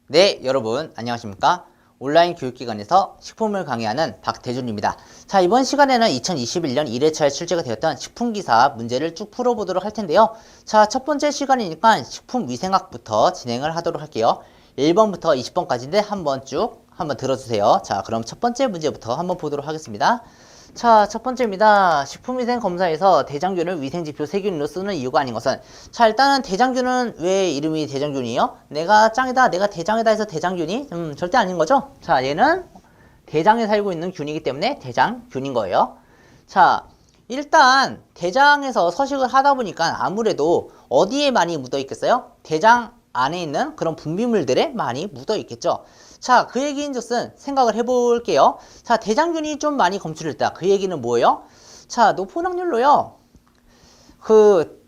네, 여러분 안녕하십니까? 온라인 교육기관에서 식품을 강의하는 박대준입니다. 자, 이번 시간에는 2021년 1회차에 출제가 되었던 식품기사 문제를 쭉 풀어보도록 할 텐데요. 자, 첫 번째 시간이니까 식품위생학부터 진행을 하도록 할게요. 1번부터 20번까지인데 한번 들어주세요. 자, 그럼 첫 번째 문제부터 한번 보도록 하겠습니다. 자, 첫 번째입니다. 식품위생검사에서 대장균을 위생지표 세균으로 쓰는 이유가 아닌 것은, 자, 일단은 대장균은 왜 이름이 대장균이에요? 내가 짱이다, 내가 대장이다 해서 대장균이? 절대 아닌 거죠? 자, 얘는 대장에 살고 있는 균이기 때문에 대장균인 거예요. 자, 일단 대장에서 서식을 하다 보니까 아무래도 어디에 많이 묻어 있겠어요? 대장 안에 있는 그런 분비물들에 많이 묻어 있겠죠. 자, 그 얘기인즉슨 생각을 해볼게요. 자, 대장균이 좀 많이 검출됐다. 그 얘기는 뭐예요? 자, 높은 확률로요. 그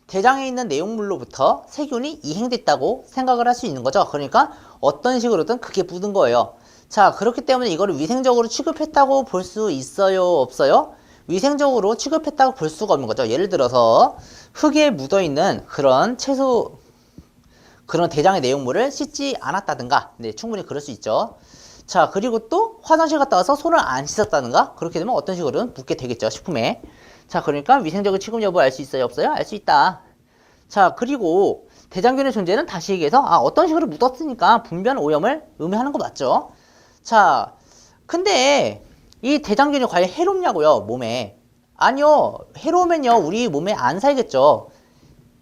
대장에 있는 내용물로부터 세균이 이행됐다고 생각을 할 수 있는 거죠. 그러니까 어떤 식으로든 그게 묻은 거예요. 자, 그렇기 때문에 이거를 위생적으로 취급했다고 볼 수 있어요? 없어요? 위생적으로 취급했다고 볼 수가 없는 거죠. 예를 들어서 흙에 묻어있는 그런 그런 대장의 내용물을 씻지 않았다든가, 네, 충분히 그럴 수 있죠. 자, 그리고 또 화장실 갔다 와서 손을 안 씻었다든가, 그렇게 되면 어떤 식으로는 묻게 되겠죠, 식품에. 자, 그러니까 위생적인 취급 여부 알 수 있어요, 없어요? 알 수 있다. 자, 그리고 대장균의 존재는 다시 얘기해서 어떤 식으로 묻었으니까 분변 오염을 의미하는 거 맞죠? 자, 근데 이 대장균이 과연 해롭냐고요, 몸에? 아니요, 해로우면요 우리 몸에 안 살겠죠.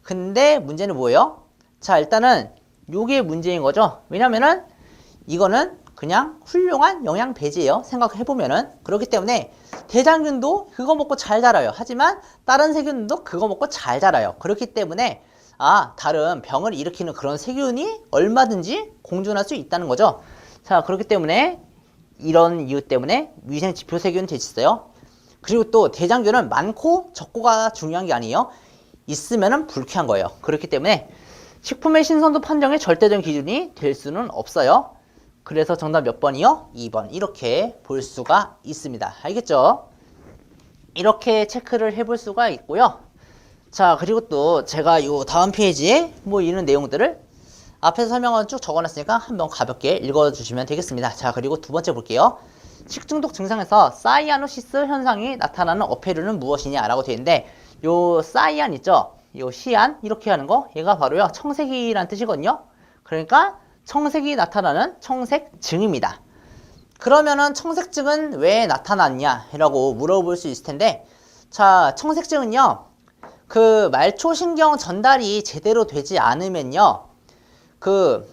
근데 문제는 뭐예요? 자, 일단은 요게 문제인 거죠. 왜냐면은 이거는 그냥 훌륭한 영양 배지예요. 생각해보면은. 그렇기 때문에 대장균도 그거 먹고 잘 자라요. 하지만 다른 세균도 그거 먹고 잘 자라요. 그렇기 때문에 다른 병을 일으키는 그런 세균이 얼마든지 공존할 수 있다는 거죠. 자, 그렇기 때문에 이런 이유 때문에 위생지표 세균 제시어요. 그리고 또 대장균은 많고 적고가 중요한 게 아니에요. 있으면은 불쾌한 거예요. 그렇기 때문에 식품의 신선도 판정의 절대적인 기준이 될 수는 없어요. 그래서 정답 몇 번이요? 2번. 이렇게 볼 수가 있습니다. 알겠죠? 이렇게 체크를 해볼 수가 있고요. 자, 그리고 또 제가 요 다음 페이지에 뭐 이런 내용들을 앞에서 설명은 쭉 적어놨으니까 한번 가볍게 읽어주시면 되겠습니다. 자, 그리고 두 번째 볼게요. 식중독 증상에서 사이아노시스 현상이 나타나는 어패류는 무엇이냐라고 되어 있는데, 요 사이안 있죠? 요 시안 이렇게 하는 거, 얘가 바로요 청색이란 뜻이거든요. 그러니까 청색이 나타나는 청색증입니다. 그러면은 청색증은 왜 나타났냐 라고 물어볼 수 있을 텐데, 자, 청색증은요 그 말초신경 전달이 제대로 되지 않으면요 그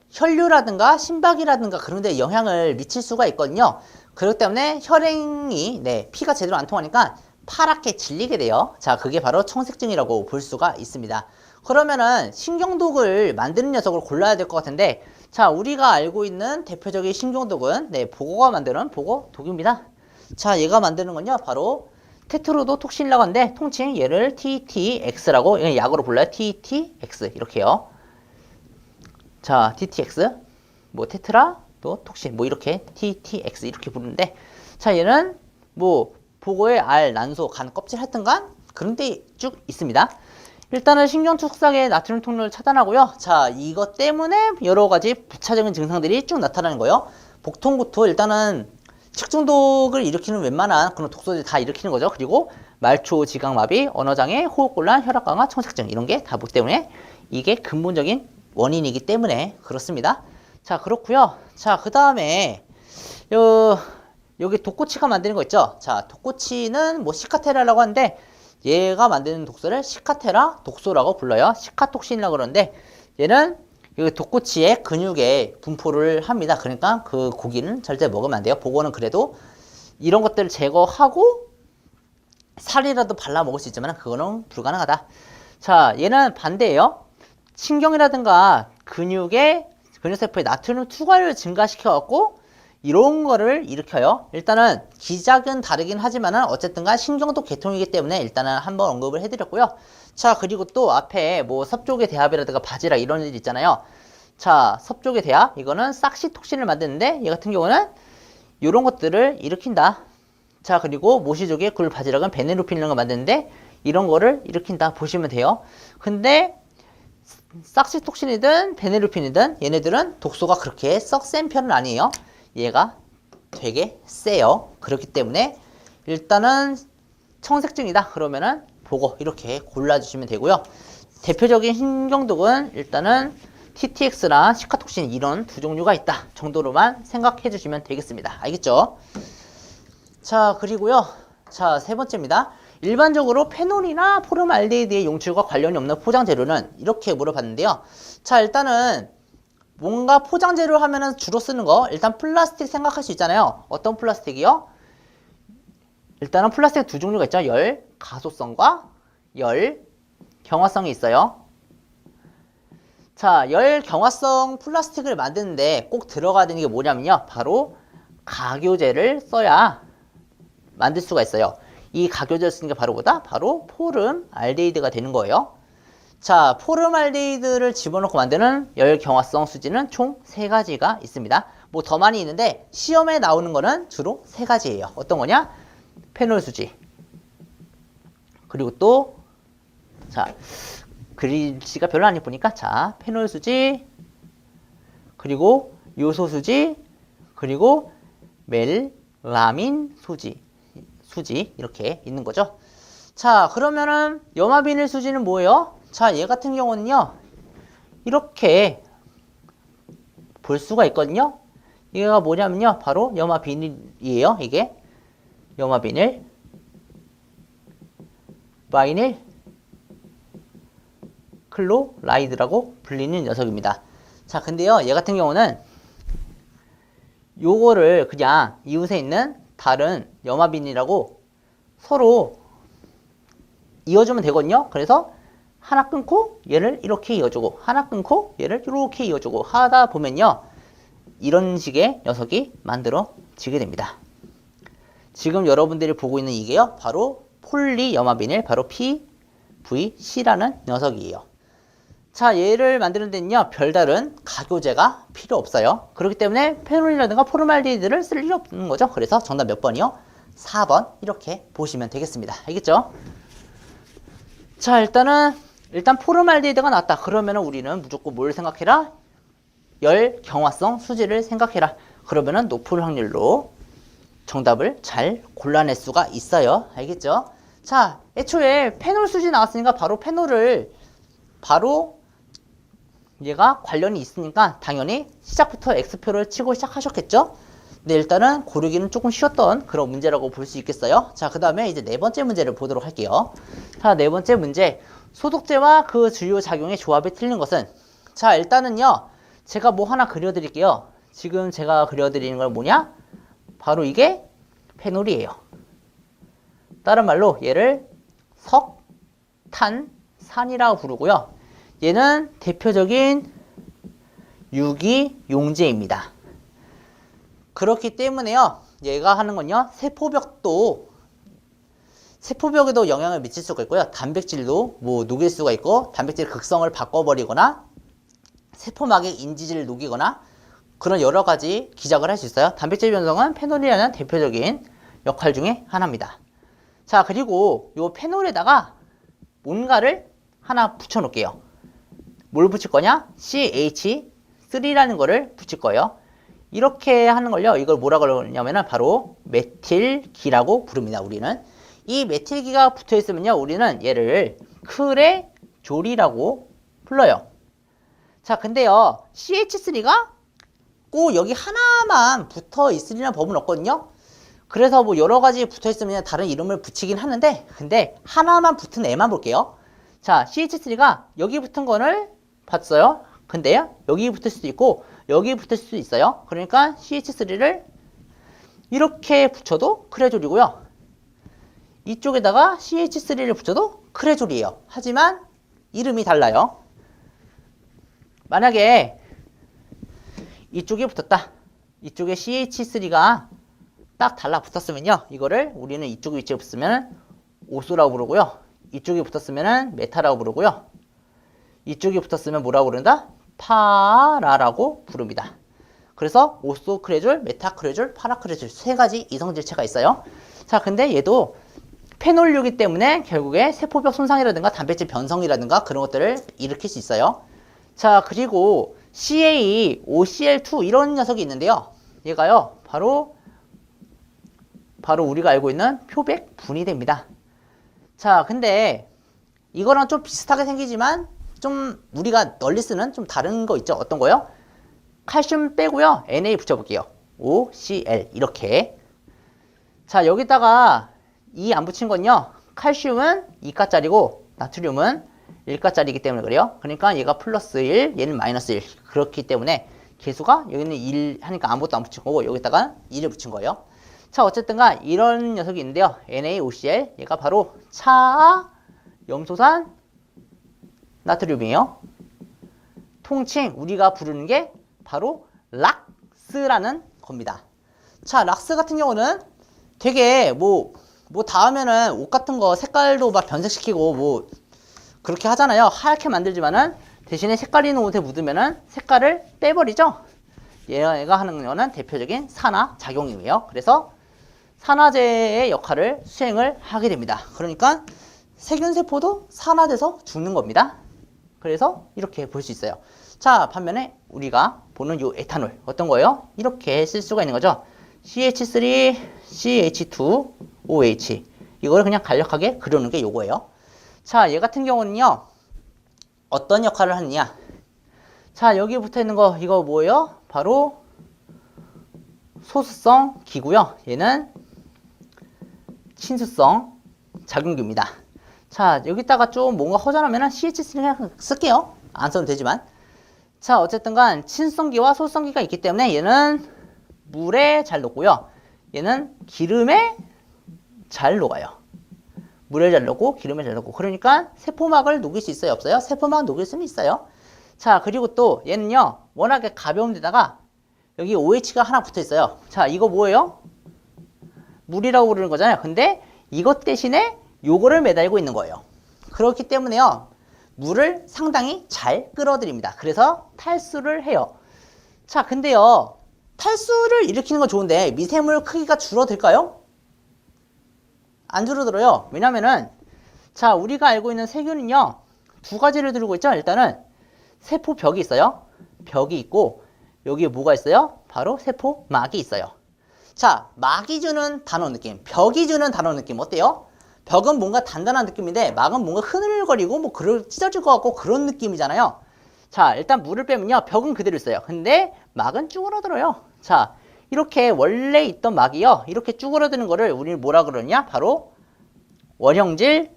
혈류라든가 심박이라든가 그런 데 영향을 미칠 수가 있거든요. 그렇기 때문에 혈행이 피가 제대로 안 통하니까 파랗게 질리게 돼요. 자, 그게 바로 청색증이라고 볼 수가 있습니다. 그러면은 신경독을 만드는 녀석을 골라야 될 것 같은데, 자, 우리가 알고 있는 대표적인 신경독은 보고가 만드는 보고독입니다. 자, 얘가 만드는 건요 바로 테트로도톡신이라고 하는데, 통칭 얘를 TTX라고 약으로 불러요. TTX 이렇게요. 자, TTX 뭐 테트라 또 톡신 뭐 이렇게 TTX 이렇게 부르는데, 자, 얘는 뭐 보고의 알, 난소, 간, 껍질 하여튼간 그런 데 쭉 있습니다. 일단은 신경축삭의 나트륨 통로를 차단하고요. 자, 이것 때문에 여러 가지 부차적인 증상들이 쭉 나타나는 거예요. 복통부터 일단은 식중독을 일으키는 웬만한 그런 독소들이 다 일으키는 거죠. 그리고 말초, 지각마비, 언어장애, 호흡곤란, 혈압강화, 청색증 이런 게 다 뭐 때문에 이게 근본적인 원인이기 때문에 그렇습니다. 자, 그렇고요. 자, 그 다음에 여기 독고치가 만드는 거 있죠. 자, 독고치는 뭐 시카테라라고 하는데, 얘가 만드는 독소를 시카테라 독소라고 불러요. 시카톡신이라고 그러는데, 얘는 이 독고치의 근육에 분포를 합니다. 그러니까 그 고기는 절대 먹으면 안 돼요. 보고는 그래도 이런 것들을 제거하고 살이라도 발라 먹을 수 있지만 그거는 불가능하다. 자, 얘는 반대예요. 신경이라든가 근육세포에 나트륨 투과를 증가시켜갖고 이런 거를 일으켜요. 일단은 기작은 다르긴 하지만은 어쨌든간 신경도 계통이기 때문에 일단은 한번 언급을 해드렸고요. 자, 그리고 또 앞에 뭐 섭족의 대합이라든가 바지락 이런 일 있잖아요. 자, 섭족의 대합 이거는 싹시톡신을 만드는데, 얘 같은 경우는 이런 것들을 일으킨다. 자, 그리고 모시족의 굴 바지락은 베네로핀 이런 거 만드는데 이런 거를 일으킨다 보시면 돼요. 근데 삭시톡신이든 베네르핀이든 얘네들은 독소가 그렇게 썩 센 편은 아니에요. 얘가 되게 세요. 그렇기 때문에 일단은 청색증이다 그러면은 보고 이렇게 골라주시면 되고요. 대표적인 신경독은 일단은 TTX나 시카톡신 이런 두 종류가 있다 정도로만 생각해 주시면 되겠습니다. 알겠죠? 자, 그리고요. 자, 세 번째입니다. 일반적으로 페놀이나 포름알데히드의 용출과 관련이 없는 포장재료는 이렇게 물어봤는데요. 자, 일단은 뭔가 포장재료 하면은 주로 쓰는 거 일단 플라스틱 생각할 수 있잖아요. 어떤 플라스틱이요? 일단은 플라스틱 두 종류가 있죠. 열 가소성과 열 경화성이 있어요. 자, 열 경화성 플라스틱을 만드는데 꼭 들어가야 되는 게 뭐냐면요. 바로 가교제를 써야 만들 수가 있어요. 이 가교제를 쓰는 게 바로 뭐다? 바로 포름알데히드가 되는 거예요. 자, 포름알데히드를 집어넣고 만드는 열 경화성 수지는 총 3가지가 있습니다. 뭐 더 많이 있는데 시험에 나오는 거는 주로 3가지예요. 어떤 거냐? 페놀 수지. 그리고 또 자, 글씨가 별로 안 예쁘니까 자, 페놀 수지, 그리고 요소 수지, 그리고 멜라민 수지 이렇게 있는 거죠. 자, 그러면은 염화비닐 수지는 뭐예요? 자, 얘 같은 경우는요 이렇게 볼 수가 있거든요. 얘가 뭐냐면요 바로 염화비닐이에요. 이게 염화비닐, 바이닐 클로라이드라고 불리는 녀석입니다. 자, 근데요 얘 같은 경우는 요거를 그냥 이웃에 있는 다른 염화비닐하고 서로 이어주면 되거든요. 그래서 하나 끊고 얘를 이렇게 이어주고 하나 끊고 얘를 이렇게 이어주고 하다 보면요 이런 식의 녀석이 만들어지게 됩니다. 지금 여러분들이 보고 있는 이게요 바로 폴리염화비닐, 바로 PVC라는 녀석이에요. 자, 얘를 만드는 데는요 별다른 가교제가 필요 없어요. 그렇기 때문에 페놀이라든가 포름알데히드를 쓸 일이 없는 거죠. 그래서 정답 몇 번이요? 4번 이렇게 보시면 되겠습니다. 알겠죠? 자, 일단 포름알데히드가 나왔다. 그러면은 우리는 무조건 뭘 생각해라? 열 경화성 수지를 생각해라. 그러면은 높은 확률로 정답을 잘 골라낼 수가 있어요. 알겠죠? 자, 애초에 페놀 수지 나왔으니까 바로 페놀을 바로 얘가 관련이 있으니까 당연히 시작부터 X표를 치고 시작하셨겠죠? 근데 일단은 고르기는 조금 쉬웠던 그런 문제라고 볼 수 있겠어요. 자, 그 다음에 이제 네 번째 문제를 보도록 할게요. 자, 네 번째 문제. 소독제와 그 주요 작용의 조합이 틀린 것은? 자, 일단은요 제가 뭐 하나 그려드릴게요. 지금 제가 그려드리는 건 뭐냐? 바로 이게 페놀이에요. 다른 말로 얘를 석탄산이라고 부르고요. 얘는 대표적인 유기용제입니다. 그렇기 때문에요 얘가 하는 건요 세포벽에도 영향을 미칠 수가 있고요. 단백질도 뭐 녹일 수가 있고 단백질 극성을 바꿔버리거나 세포막의 인지질을 녹이거나 그런 여러 가지 기작을 할 수 있어요. 단백질 변성은 페놀이라는 대표적인 역할 중에 하나입니다. 자, 그리고 이 페놀에다가 뭔가를 하나 붙여 놓을게요. 뭘 붙일 거냐? CH3라는 거를 붙일 거예요. 이렇게 하는 걸요 이걸 뭐라 그러냐면은 바로 메틸기라고 부릅니다. 우리는 이 메틸기가 붙어 있으면요 우리는 얘를 크레졸이라고 불러요. 자, 근데요 CH3가 꼭 여기 하나만 붙어 있으리란 법은 없거든요. 그래서 뭐 여러 가지 붙어 있으면 다른 이름을 붙이긴 하는데 근데 하나만 붙은 애만 볼게요. 자, CH3가 여기 붙은 거를 봤어요. 근데요 여기 붙을 수도 있고 여기 붙을 수도 있어요. 그러니까 CH3를 이렇게 붙여도 크레졸이고요. 이쪽에다가 CH3를 붙여도 크레졸이에요. 하지만 이름이 달라요. 만약에 이쪽에 붙었다. 이쪽에 CH3가 딱 달라붙었으면요 이거를 우리는 이쪽 위치에 붙으면 오소라고 부르고요. 이쪽에 붙었으면 메타라고 부르고요. 이쪽에 붙었으면 뭐라고 부른다? 파라라고 부릅니다. 그래서 오소크레졸, 메타크레졸, 파라크레졸 세 가지 이성질체가 있어요. 자, 근데 얘도 페놀류이기 때문에 결국에 세포벽 손상이라든가 단백질 변성이라든가 그런 것들을 일으킬 수 있어요. 자, 그리고 CaOCl2 이런 녀석이 있는데요. 얘가요, 바로 우리가 알고 있는 표백분이 됩니다. 자, 근데 이거랑 좀 비슷하게 생기지만 좀 우리가 널리 쓰는 좀 다른 거 있죠? 어떤 거요? 칼슘 빼고요. Na 붙여볼게요. OCl 이렇게. 자, 여기다가 2 안 붙인 건요. 칼슘은 2가짜리고 나트륨은 1가짜리이기 때문에 그래요. 그러니까 얘가 플러스 1, 얘는 마이너스 1. 그렇기 때문에 개수가 여기는 1 하니까 아무것도 안 붙인 거고 여기다가 2를 붙인 거예요. 자, 어쨌든가 이런 녀석이 있는데요. NaOCl 얘가 바로 차 염소산 나트륨이에요. 통칭 우리가 부르는 게 바로 락스라는 겁니다. 자, 락스 같은 경우는 되게 뭐 다음에는 옷 같은 거 색깔도 막 변색시키고 뭐 그렇게 하잖아요. 하얗게 만들지만은 대신에 색깔 있는 옷에 묻으면은 색깔을 빼버리죠. 얘가 하는 거는 대표적인 산화 작용이에요. 그래서 산화제의 역할을 수행을 하게 됩니다. 그러니까 세균세포도 산화돼서 죽는 겁니다. 그래서 이렇게 볼 수 있어요. 자, 반면에 우리가 보는 이 에탄올 어떤 거예요? 이렇게 쓸 수가 있는 거죠. CH3, CH2, OH 이걸 그냥 간략하게 그려놓은 게 요거예요. 자, 얘 같은 경우는요. 어떤 역할을 하느냐. 자, 여기 붙어 있는 거 이거 뭐예요? 바로 소수성 기고요. 얘는 친수성 작용기입니다. 자, 여기다가 좀 뭔가 허전하면 CH3 그냥 쓸게요. 안 써도 되지만. 자, 어쨌든간 친수성기와 소수성기가 있기 때문에 얘는 물에 잘 녹고요. 얘는 기름에 잘 녹아요. 물에 잘 녹고 기름에 잘 녹고. 그러니까 세포막을 녹일 수 있어요? 없어요? 세포막 녹일 수는 있어요. 자, 그리고 또 얘는요. 워낙에 가벼운 데다가 여기 OH가 하나 붙어 있어요. 자, 이거 뭐예요? 물이라고 부르는 거잖아요. 근데 이것 대신에 요거를 매달고 있는 거예요. 그렇기 때문에요. 물을 상당히 잘 끌어들입니다. 그래서 탈수를 해요. 자, 근데요. 탈수를 일으키는 건 좋은데 미생물 크기가 줄어들까요? 안 줄어들어요. 왜냐면은 자, 우리가 알고 있는 세균은요. 두 가지를 들고 있죠. 일단은 세포벽이 있어요. 벽이 있고 여기에 뭐가 있어요? 바로 세포막이 있어요. 자, 막이 주는 단어 느낌, 벽이 주는 단어 느낌 어때요? 벽은 뭔가 단단한 느낌인데 막은 뭔가 흐늘거리고 뭐 찢어질 것 같고 그런 느낌이잖아요. 자, 일단 물을 빼면요. 벽은 그대로 있어요. 근데 막은 쭈그러들어요. 자, 이렇게 원래 있던 막이요. 이렇게 쭈그러드는 거를 우리는 뭐라 그러냐? 바로 원형질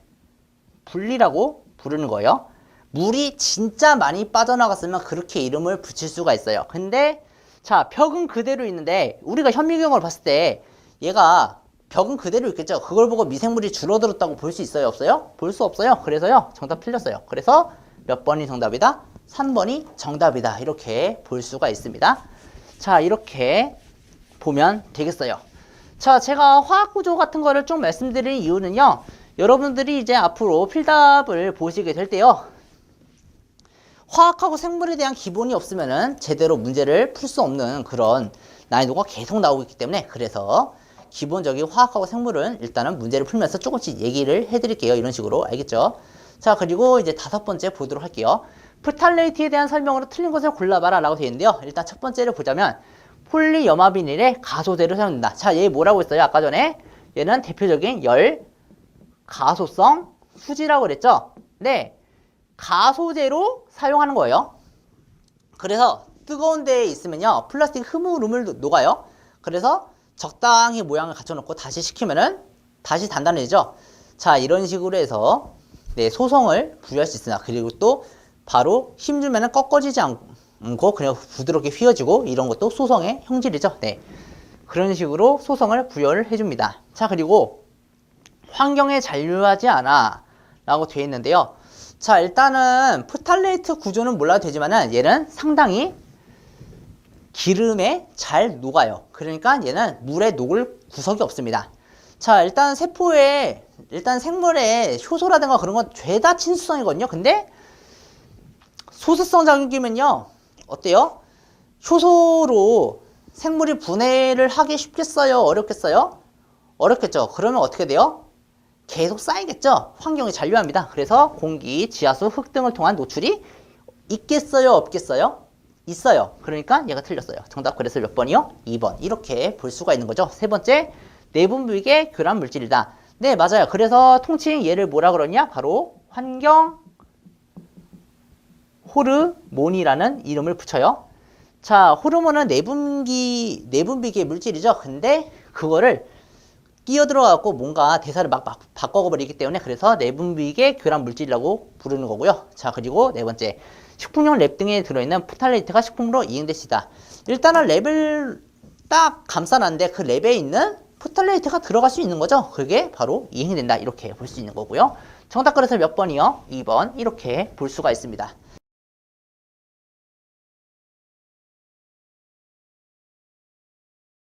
분리라고 부르는 거예요. 물이 진짜 많이 빠져나갔으면 그렇게 이름을 붙일 수가 있어요. 근데 자, 벽은 그대로 있는데 우리가 현미경을 봤을 때 얘가 벽은 그대로 있겠죠. 그걸 보고 미생물이 줄어들었다고 볼 수 있어요? 없어요? 볼 수 없어요. 그래서요. 정답 틀렸어요. 그래서 몇 번이 정답이다? 3번이 정답이다. 이렇게 볼 수가 있습니다. 자, 이렇게 보면 되겠어요. 자, 제가 화학구조 같은 거를 좀 말씀드릴 이유는요. 여러분들이 이제 앞으로 필답을 보시게 될 때요. 화학하고 생물에 대한 기본이 없으면은 제대로 문제를 풀 수 없는 그런 난이도가 계속 나오고 있기 때문에 그래서 기본적인 화학하고 생물은 일단은 문제를 풀면서 조금씩 얘기를 해드릴게요. 이런 식으로. 알겠죠? 자, 그리고 이제 5번째 보도록 할게요. 프탈레이트에 대한 설명으로 틀린 것을 골라봐라 라고 되어 있는데요. 일단 첫 번째를 보자면 폴리염화비닐의 가소제로 사용된다. 자, 얘 뭐라고 했어요? 아까 전에 얘는 대표적인 열 가소성 수지라고 그랬죠? 네, 가소제로 사용하는 거예요. 그래서 뜨거운 데에 있으면요 플라스틱 흐물흐물 녹아요. 그래서 적당히 모양을 갖춰놓고 다시 식히면은 다시 단단해지죠. 자, 이런 식으로 해서 네, 소성을 부여할 수 있으나 그리고 또 바로 힘주면은 꺾어지지 않고 그냥 부드럽게 휘어지고 이런 것도 소성의 형질이죠. 네, 그런 식으로 소성을 부여를 해줍니다. 자, 그리고 환경에 잔류하지 않아 라고 되어 있는데요. 자, 일단은 프탈레이트 구조는 몰라도 되지만은 얘는 상당히 기름에 잘 녹아요. 그러니까 얘는 물에 녹을 구석이 없습니다. 자, 일단 세포에 일단 생물의 효소라든가 그런 건 죄다 친수성이거든요. 근데 소수성 작용기면요 어때요? 효소로 생물이 분해를 하기 쉽겠어요? 어렵겠어요? 어렵겠죠. 그러면 어떻게 돼요? 계속 쌓이겠죠. 환경에 잔류합니다. 그래서 공기, 지하수, 흙 등을 통한 노출이 있겠어요? 없겠어요? 있어요. 그러니까 얘가 틀렸어요. 정답 그래서 몇 번이요? 2번. 이렇게 볼 수가 있는 거죠. 세 번째, 내분비계 교란 물질이다. 네, 맞아요. 그래서 통칭 얘를 뭐라 그러냐? 바로 환경 호르몬이라는 이름을 붙여요. 자, 호르몬은 내분비계 물질이죠. 근데 그거를 끼어 들어가고 뭔가 대사를 막 바꿔버리기 때문에 그래서 내분비계 교란 물질이라고 부르는 거고요. 자, 그리고 네 번째, 식품용 랩 등에 들어있는 포탈레이트가 식품으로 이행될 수 있다. 일단은 랩을 딱 감싸놨는데 그 랩에 있는 포탈레이트가 들어갈 수 있는 거죠. 그게 바로 이행이 된다. 이렇게 볼 수 있는 거고요. 정답 그래서 몇 번이요? 2번. 이렇게 볼 수가 있습니다.